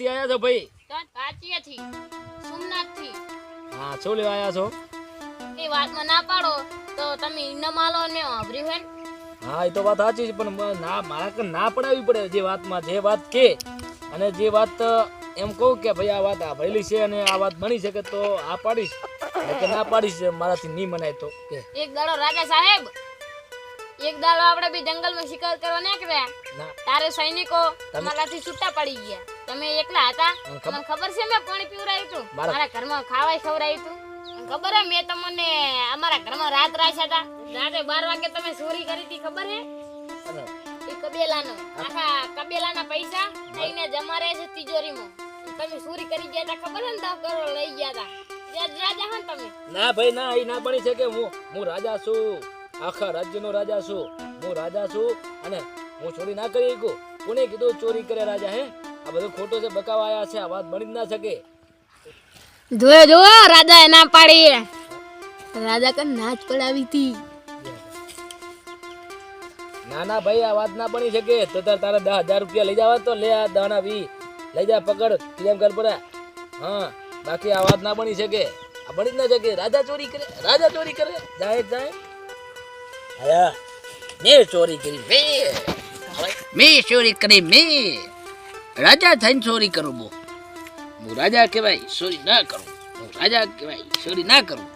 ક્યાંથી આયા છો ભાઈ? કાચિયાથી, સોમનાથથી. હા, શું લેવા આયા છો? એ વાતમાં ના પાડો તો તમે ન માલો ને વાપર્યું હે ને? હા, એ તો વાત સાચી છે, પણ ના મારા કે ના પડાવી પડે. જે વાતમાં જે વાત કે અને જે વાત એમ કહું કે ભાઈ આ વાત ભરેલી છે અને આ વાત બની શકે તો આ પાડીશ, કે ના પાડીશ મારાથી નહીં મનાય તો કે. એક દાડો રાજા સાહેબ, એક દાડો આપણે બી જંગલમાં શિકાર કરવા નીકળ્યા. તારે સૈનિકો તમારાથી છૂટા પડી ગયા. તમે એકલા હતા. તમને ખબર છે મેં પાણી પીવરાયું હતું, મારા ઘરમાં ખાવાય ખવડાવ્યું હતું. ખબર હે મેં તમને અમારા ઘરમાં રાત રાખ્યા હતા. રાતે 12 વાગે તમે ચોરી કરી હતી, ખબર હે? એ કબેલાનો આખા કબેલાના પૈસા લઈને જમા રહે છે તિજોરીમાં. તમે ચોરી કરી ગયા હતા, ખબર હે ને? 10 કરોડ લઈ ગયા હતા. રાજા હો તમે. ના ભાઈ ના, એ ના બની શકે. હું રાજા છું, આખા રાજ્યનો રાજા છું. હું રાજા છું અને હું ચોરી ના કરી શકું. કોને કીધું ચોરી કરે રાજા? હે, આ બધું ખોટો છે, બકાવા આયા છે. આ વાત બની જ ના શકે. જો રાજા એ ના પાડી. રાજા કન નાચ પડાવી હતી. ના ના ભાઈ, આ વાત ના બની શકે. તો તારે 10,000 રૂપિયા લઈ જવા તો લે. આ દાણા 20 લઈ જા, પકડ, કેમ કર પડે. હા, બાકી આ વાત ના બની શકે. આ બની જ ના શકે. રાજા ચોરી કરે, રાજા ચોરી કરે. જાય આયા મેં ચોરી કરી, મેં ચોરી કરી, મેં રાજા થઈને ચોરી કરું. હું રાજા કહેવાય, ચોરી ના કરું. હું રાજા કહેવાય, ચોરી ના કરું.